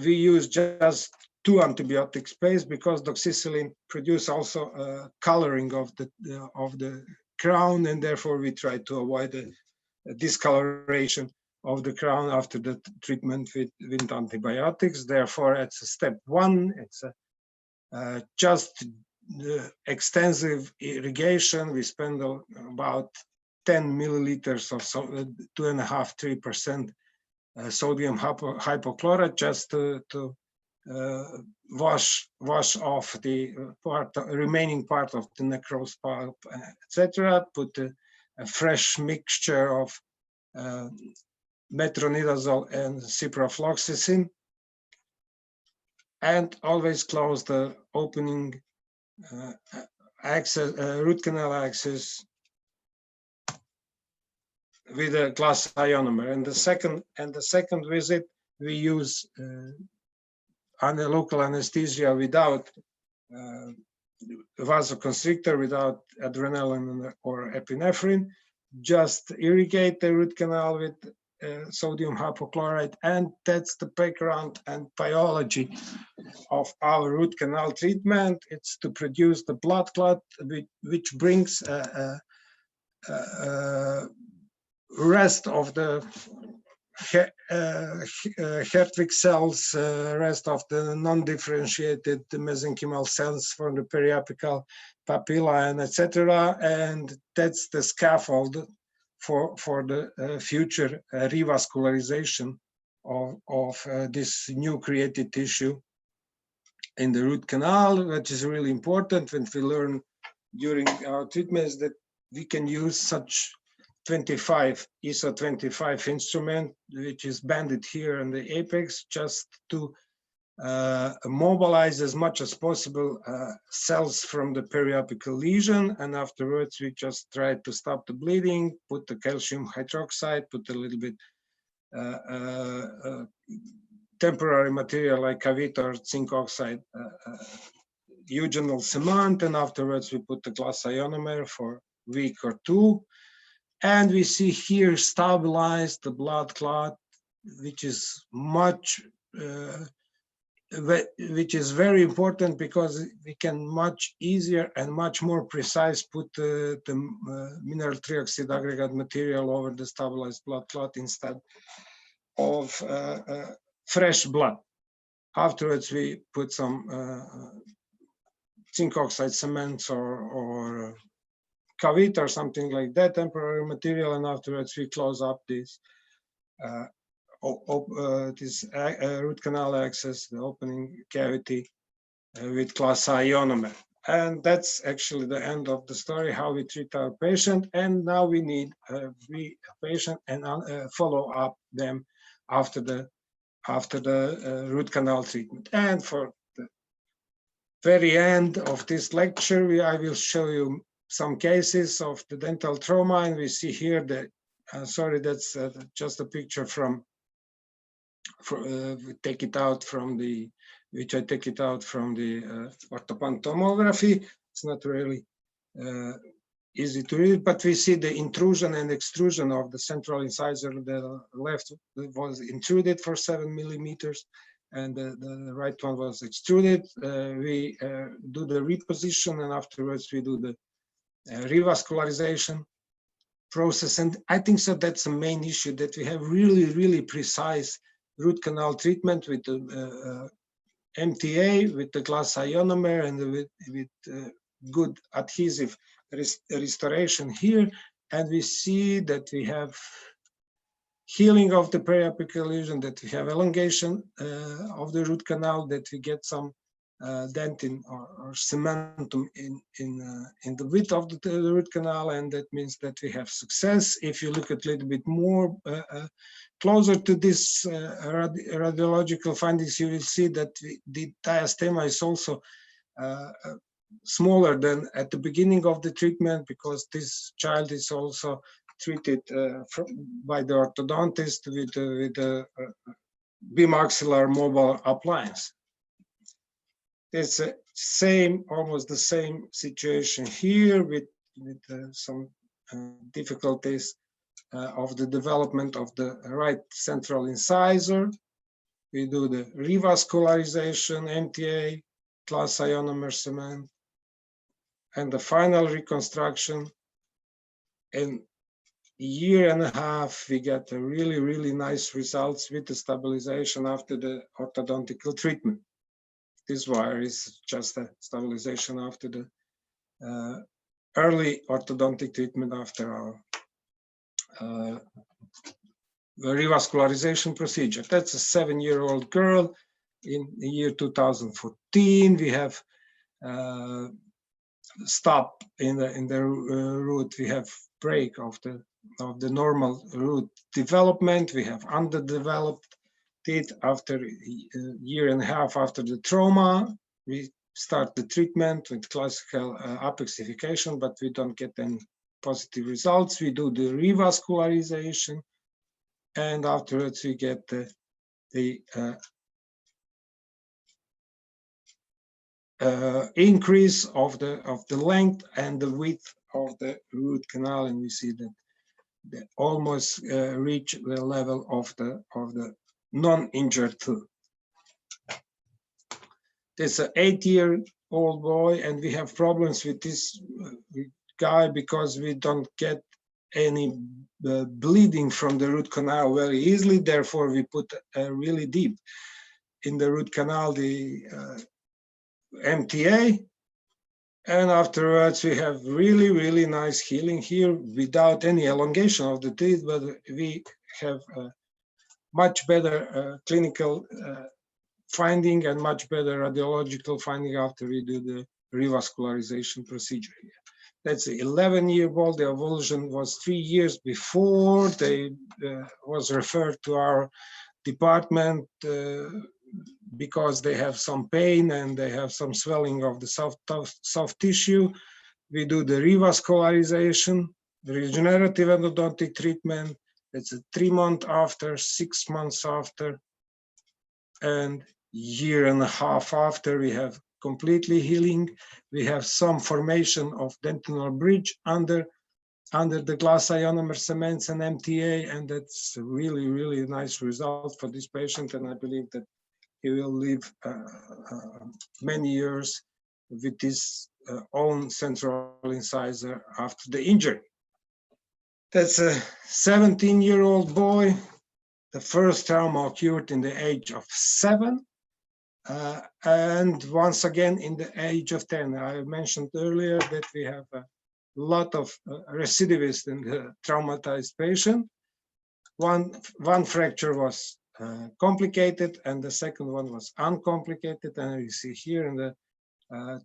we use just 2 antibiotic space, because doxycycline produce also coloring of the crown, and therefore we try to avoid the discoloration of the crown after the treatment with antibiotics. Therefore, it's a step 1. It's just the extensive irrigation. We spend about 10 milliliters of 2.5–3% sodium hypochlorite just to wash off the remaining part of the necrosed pulp, etc. Put a fresh mixture of metronidazole and ciprofloxacin, and always close the opening root canal access with a glass ionomer. And the second visit, we use local anesthesia without vasoconstrictor, without adrenaline or epinephrine. Just irrigate the root canal with sodium hypochlorite, and that's the background and biology of our root canal treatment. It's to produce the blood clot, which brings rest of the Hrvoje cells, rest of the non-differentiated mesenchymal cells from the periapical papilla, and etc. And that's the scaffold for the future revascularization of this new created tissue in the root canal, which is really important when we learn during our treatments that we can use such ISO 25 instrument, which is banded here in the apex, just to mobilize as much as possible cells from the periapical lesion. And afterwards, we just try to stop the bleeding, put the calcium hydroxide, put a little bit temporary material like cavite or zinc oxide eugenol cement, and afterwards we put the glass ionomer for a week or 2. And we see here stabilized the blood clot, which is very important, because we can much easier and much more precise put the mineral trioxide aggregate material over the stabilized blood clot instead of fresh blood. Afterwards, we put some zinc oxide cements or cavity or something like that, temporary material, and afterwards we close up this root canal access, the opening cavity with class I ionomer. And that's actually the end of the story, how we treat our patient. And now we need we patient and follow up them after the root canal treatment. And for the very end of this lecture, I will show you some cases of the dental trauma, and we see here that sorry, that's just a picture from we take it out from the which I take it out from the orthopan tomography. It's not really easy to read, but we see the intrusion and extrusion of the central incisor. The left was intruded for 7 millimeters, and the right one was extruded. We do the reposition, and afterwards we do the revascularization process. And I think so that's the main issue, that we have really precise root canal treatment with the MTA, with the glass ionomer, and with good adhesive restoration here. And we see that we have healing of the periapical lesion, that we have elongation of the root canal, that we get some dentin or cementum in the width of the root canal, and that means that we have success. If you look at a little bit more closer to this radiological findings, you will see that the diastema is also smaller than at the beginning of the treatment, because this child is also treated by the orthodontist with a bimaxillar mobile appliance. It's almost the same situation here with some difficulties of the development of the right central incisor. We do the revascularization, MTA, class ionomer cement, and the final reconstruction. In a year and a half, we get a really nice results with the stabilization after the orthodontical treatment. This wire is just a stabilization after the early orthodontic treatment after our revascularization procedure. That's a 7-year-old girl. In the year 2014, we have stop in the root. We have break of the normal root development. We have underdeveloped it after a year and a half after the trauma. We start the treatment with classical apexification, but we don't get any positive results. We do the revascularization, and afterwards we get the increase of the length and the width of the root canal, and we see that they almost reach the level of the non-injured tooth. There's an 8-year-old boy, and we have problems with this guy because we don't get any bleeding from the root canal very easily. Therefore, we put really deep in the root canal the MTA, and afterwards we have really nice healing here without any elongation of the teeth, but we have much better clinical finding and much better radiological finding after we do the revascularization procedure here. That's an 11-year-old. The avulsion was 3 years before. They was referred to our department because they have some pain and they have some swelling of the soft tissue. We do the revascularization, the regenerative endodontic treatment. It's a 3 months after, 6 months after, and year and a half after. We have completely healing. We have some formation of dentinal bridge under the glass ionomer cements and MTA, and that's a really nice result for this patient, and I believe that he will live many years with his own central incisor after the injury. That's a 17-year-old boy. The first trauma occurred in the age of 7, and once again in the age of 10. I mentioned earlier that we have lot of recidivists in the traumatized patient. One fracture was complicated, and the second one was uncomplicated. And you see here in the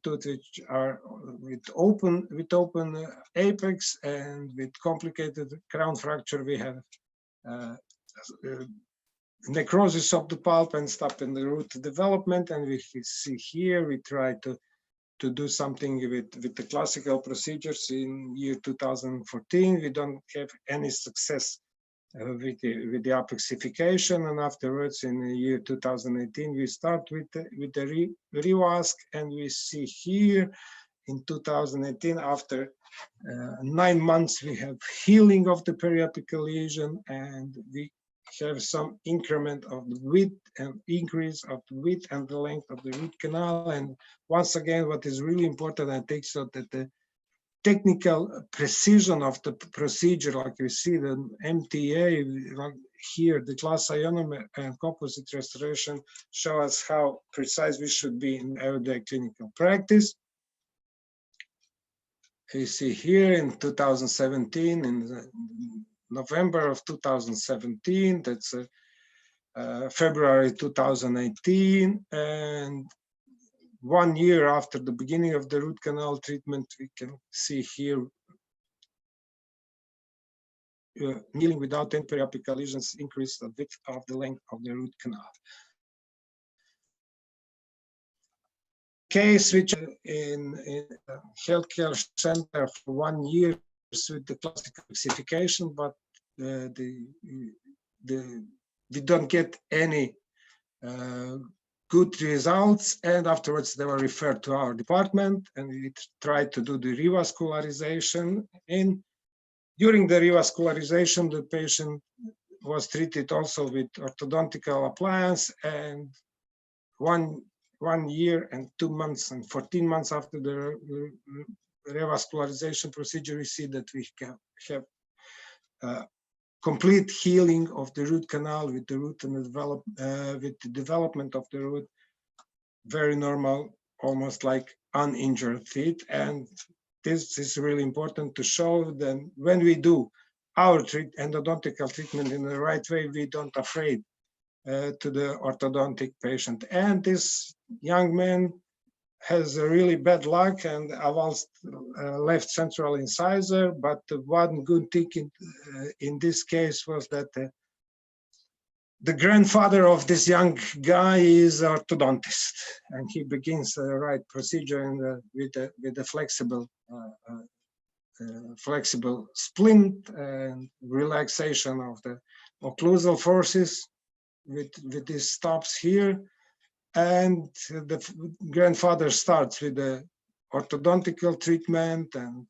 tooth which are with open apex and with complicated crown fracture, we have necrosis of the pulp and stop in the root development. And we see here we try to do something with the classical procedures in year 2014. We don't have any success with the apexification, and afterwards in the year 2018 we start with the rewask, and we see here in 2018 after 9 months we have healing of the periapical lesion, and we have some increment of the width and increase of the width and the length of the root canal. And once again, what is really important, I think so that the technical precision of the procedure, like you see the MTA, like here, the glass ionomer and composite restoration show us how precise we should be in everyday clinical practice. You see here in 2017, in November of 2017, that's February 2018, and 1 year after the beginning of the root canal treatment, we can see here healing without any periapical lesions, increase the width of the length of the root canal. Case which in healthcare center for 1 year with the classical apexification, but we don't get any good results, and afterwards they were referred to our department, and we tried to do the revascularization. And during the revascularization, the patient was treated also with orthodontical appliance, and one year and 2 months and 14 months after the revascularization procedure, we see that we have complete healing of the root canal with the root and with the development of the root, very normal, almost like uninjured teeth. And this is really important to show that when we do our endodontical treatment in the right way, we don't afraid to the orthodontic patient. And this young man has a really bad luck and advanced left central incisor, but one good thing in this case was that the grandfather of this young guy is orthodontist, and he begins the right procedure with a flexible splint and relaxation of the occlusal forces with these stops here. And the grandfather starts with the orthodontical treatment, and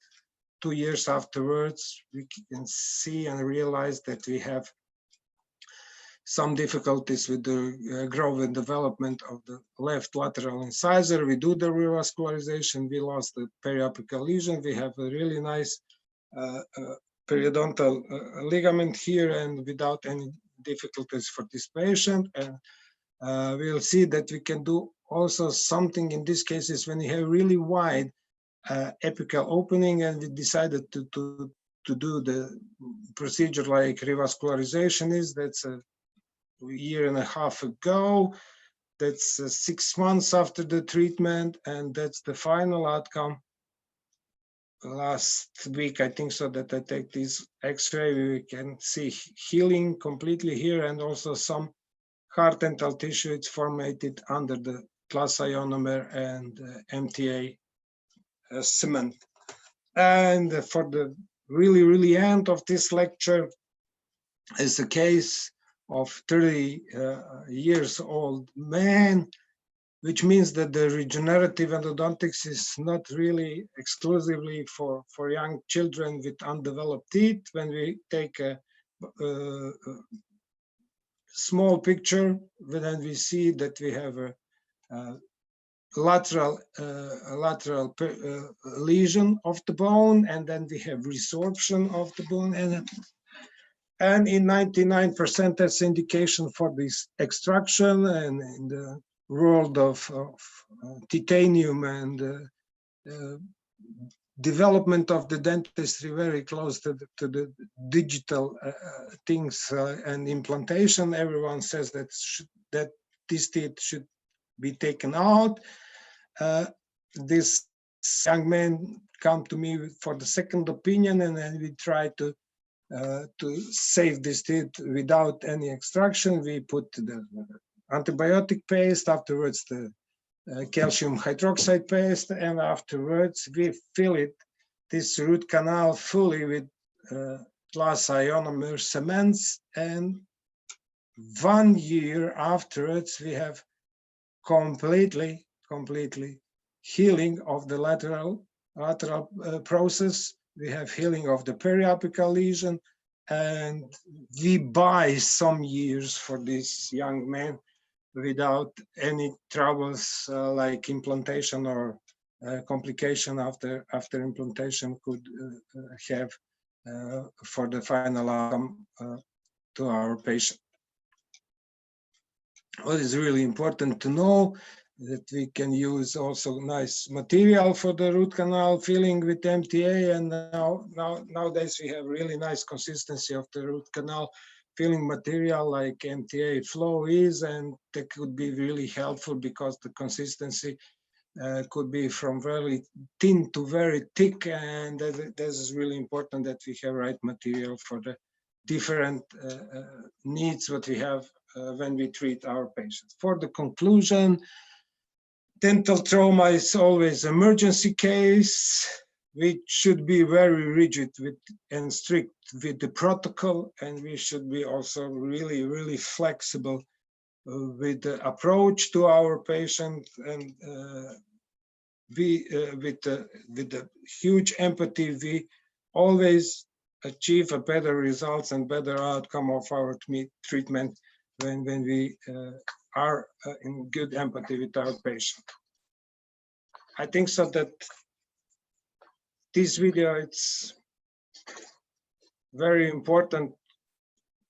2 years afterwards, we can see and realize that we have some difficulties with the growth and development of the left lateral incisor. We do the revascularization, we lost the periapical lesion, we have a really nice periodontal ligament here, and without any difficulties for this patient. And we'll see that we can do also something in these cases when you have really wide apical opening, and we decided to do the procedure like revascularization is. That's a year and a half ago. That's 6 months after the treatment, and that's the final outcome. Last week, I think so, that I take this X-ray, we can see healing completely here, and also some hard dental tissue. It's formatted under the glass ionomer and MTA cement. And for the really end of this lecture is a case of 30 years old man, which means that the regenerative endodontics is not really exclusively for young children with undeveloped teeth. When we take a small picture, then we see that we have a lateral lesion of the bone, and then we have resorption of the bone, and in 99% that's indication for this extraction. And in the world of titanium and development of the dentistry very close to the digital things and implantation. Everyone says that this teeth should be taken out. This young man come to me for the second opinion, and then we try to save this teeth without any extraction. We put the antibiotic paste, afterwards the calcium hydroxide paste, and afterwards we fill this root canal fully with glass ionomer cements, and 1 year afterwards we have completely healing of the lateral process. We have healing of the periapical lesion, and we buy some years for this young man without any troubles like implantation or complication after implantation could have for the final outcome to our patient. What is really important to know that we can use also nice material for the root canal filling with MTA, and nowadays we have really nice consistency of the root canal filling material like MTA flow is, and that could be really helpful because the consistency could be from very thin to very thick, and this is really important that we have right material for the different needs what we have when we treat our patients. For the conclusion, dental trauma is always emergency case. We should be very rigid and strict with the protocol, and we should be also really flexible with the approach to our patient, and with the huge empathy, we always achieve a better results and better outcome of our treatment when we are in good empathy with our patient. I think so that this video, it's very important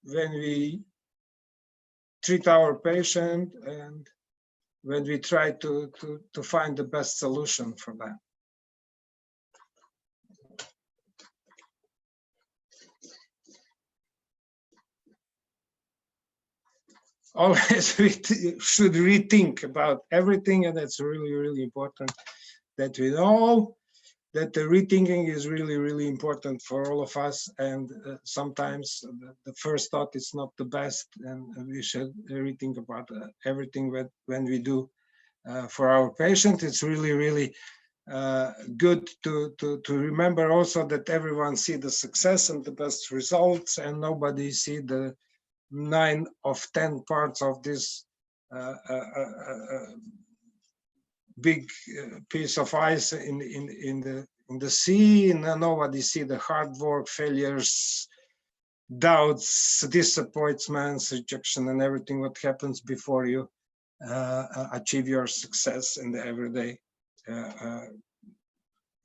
when we treat our patient and when we try to find the best solution for that. Always we should rethink about everything, and it's really important that we know that the rethinking is really important for all of us, and sometimes the first thought is not the best, and we should rethink about everything when we do for our patient. It's really good to remember also that everyone see the success and the best results, and nobody see the 9 of 10 parts of this big piece of ice in the sea, and nobody see the hard work, failures, doubts, disappointments, rejection, and everything what happens before you achieve your success in the everyday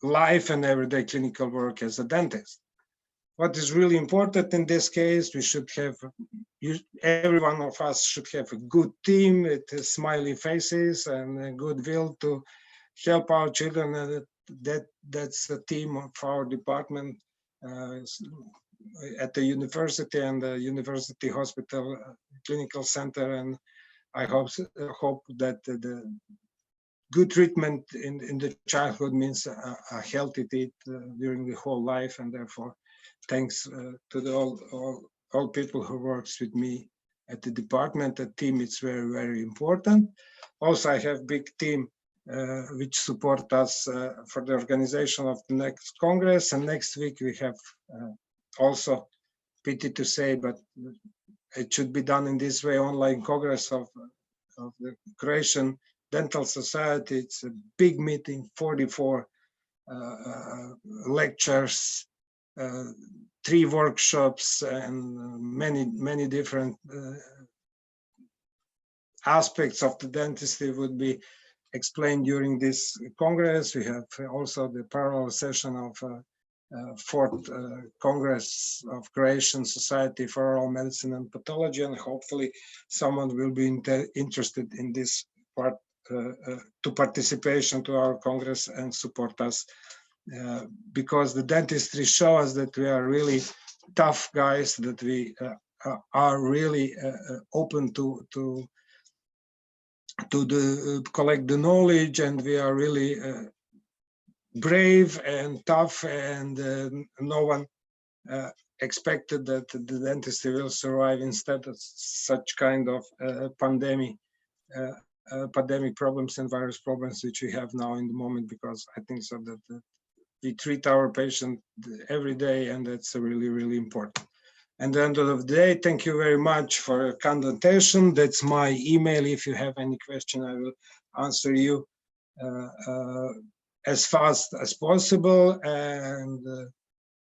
life and everyday clinical work as a dentist. What is really important in this case, we should have, every one of us should have a good team with smiley faces and a goodwill to help our children. And that's the team of our department at the university and the university hospital clinical center. And I hope that the good treatment in the childhood means a healthy teeth during the whole life, and therefore thanks to all people who works with me at the department. The team is very important. Also, I have big team which support us for the organization of the next Congress, and next week we have also, pity to say, but it should be done in this way, online Congress of the Croatian Dental Society. It's a big meeting, 44 lectures, 3 workshops, and many different aspects of the dentistry would be explained during this Congress. We have also the parallel session of 4th Congress of Croatian Society for Oral Medicine and Pathology, and hopefully someone will be interested in this part to participation to our Congress and support us because the dentistry shows us that we are really tough guys, that we are really open to collect the knowledge, and we are really brave and tough, and no one expected that the dentistry will survive instead of such kind of pandemic problems and virus problems which we have now in the moment, because I think so that we treat our patient every day, and that's really, really important. And at the end of the day, thank you very much for your consultation. That's my email. If you have any question, I will answer you as fast as possible. And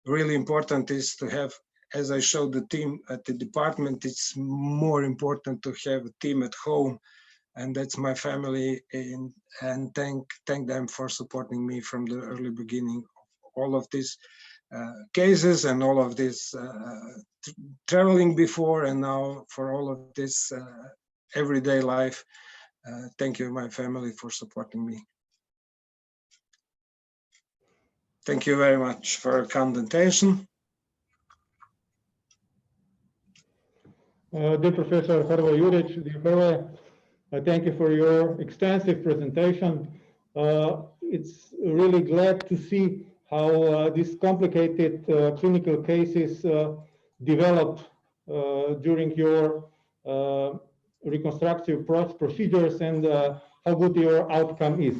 really important is to have, as I showed the team at the department, it's more important to have a team at home, and that's my family. And thank them for supporting me from the early beginning of all of these cases and all of this traveling before, and now for all of this everyday life. Thank you, my family, for supporting me. Thank you very much for your consultation. Dear Professor Hrvoje Jurić, dear Hrvoje, thank you for your extensive presentation. It's really glad to see how these complicated clinical cases develop during your reconstructive procedures, and how good your outcome is.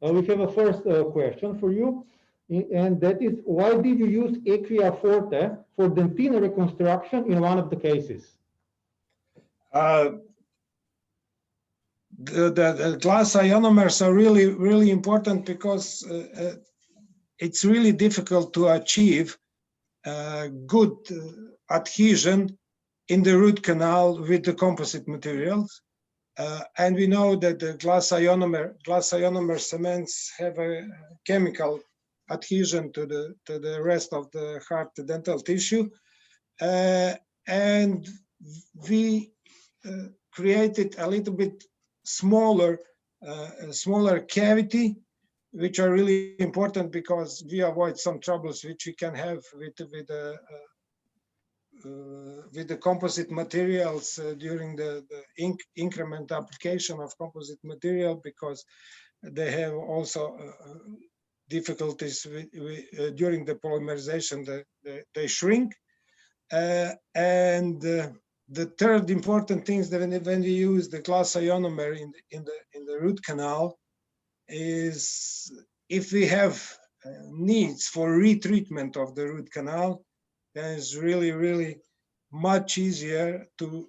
We have a first question for you, and that is, why did you use Equia Forte for dentina reconstruction in one of the cases? The glass ionomers are really, really important, because it's really difficult to achieve good adhesion in the root canal with the composite materials. And we know that the glass ionomer cements have a chemical adhesion to the rest of the hard dental tissue. And we created a little bit smaller cavity, which are really important, because we avoid some troubles which we can have with the composite materials during the increment application of composite material, because they have also difficulties during the polymerization. They shrink. And the third important thing is that when we use the glass ionomer in the root canal, is if we have needs for retreatment of the root canal, then it's really, really much easier to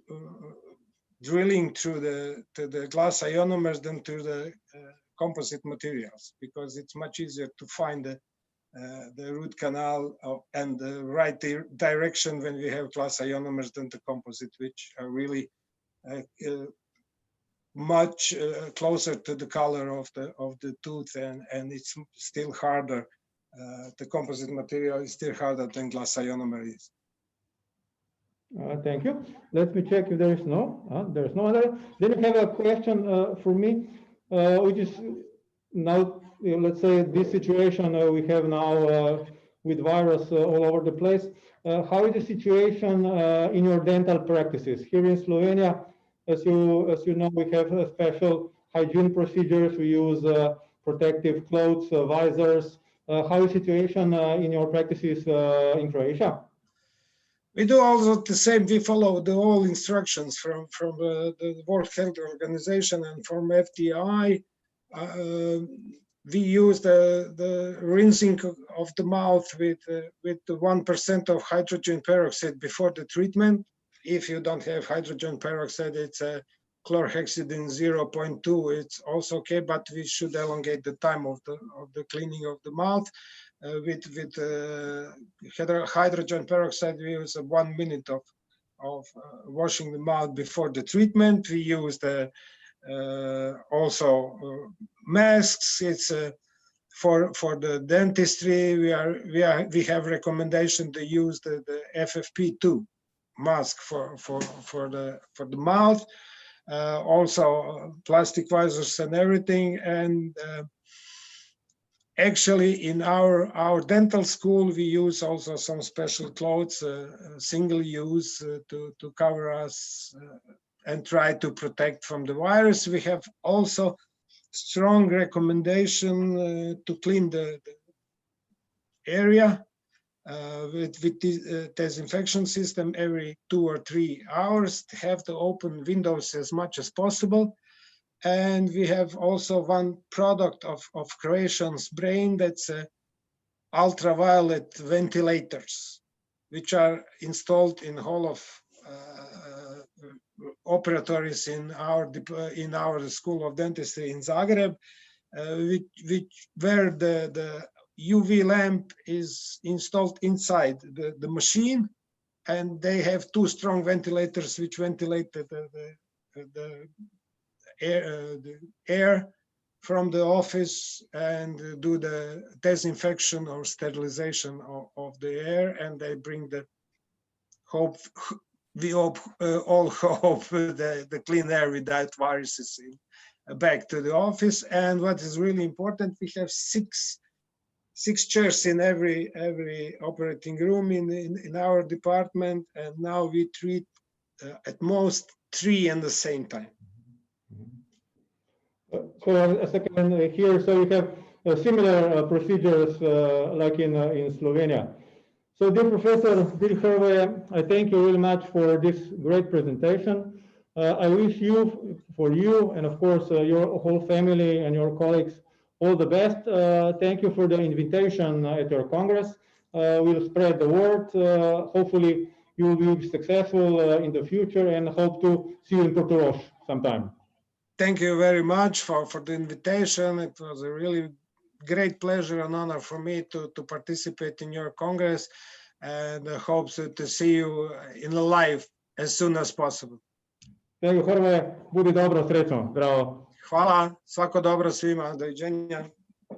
drilling through the glass ionomers than through the composite materials, because it's much easier to find the root canal and the right direction when we have glass ionomers than the composite, which are really much closer to the color of the tooth, and it's still harder. The composite material is still harder than glass ionomer is. Thank you. Let me check if there is there's no other. Then we have a question for me, which is now, let's say, this situation we have now with virus all over the place. How is the situation in your dental practices here in Slovenia? As you know, we have special hygiene procedures. We use protective clothes, visors. How is the situation in your practices in Croatia? We do also the same. We follow all instructions from the World Health Organization and from FDI. We use the rinsing of the mouth with the 1% of hydrogen peroxide before the treatment. If you don't have hydrogen peroxide, it's a chlorhexidine 0.2. It's also okay, but we should elongate the time of the cleaning of the mouth. With hydrogen peroxide, we use 1 minute of washing the mouth before the treatment. We use the also masks. It's for the dentistry. We have recommendation to use the FFP2 mask for the mouth. Also plastic visors and everything. Actually, in our dental school, we use also some special clothes, single use to cover us and try to protect from the virus. We have also strong recommendation to clean the area with the disinfection system every 2 or 3 hours, to have to open windows as much as possible. And we have also one product of Croatian's brain, that's ultraviolet ventilators, which are installed in whole of operatories in our School of Dentistry in Zagreb, where the UV lamp is installed inside the machine, and they have 2 strong ventilators which ventilate the air from the office and do the disinfection or sterilization of the air, and they bring the hope, we all hope, the clean air without viruses back to the office. And what is really important, we have six chairs in every operating room in our department, and now we treat at most 3 at the same time. So as I can hear, so you have similar procedures like in Slovenia. So dear Professor, dear Hrvoje, I thank you really much for this great presentation. I wish for you and of course your whole family and your colleagues all the best. Thank you for the invitation at your Congress. We'll spread the word. Hopefully you will be successful in the future, and hope to see you in Portorož sometime. Thank you very much for the invitation. It was a really great pleasure and honor for me to participate in your Congress, and I hope to see you in live as soon as possible. Thank you, Hrvoje. Budi dobro, srečno. Zdravo. Hvala, svako dobro svima, doviđenja.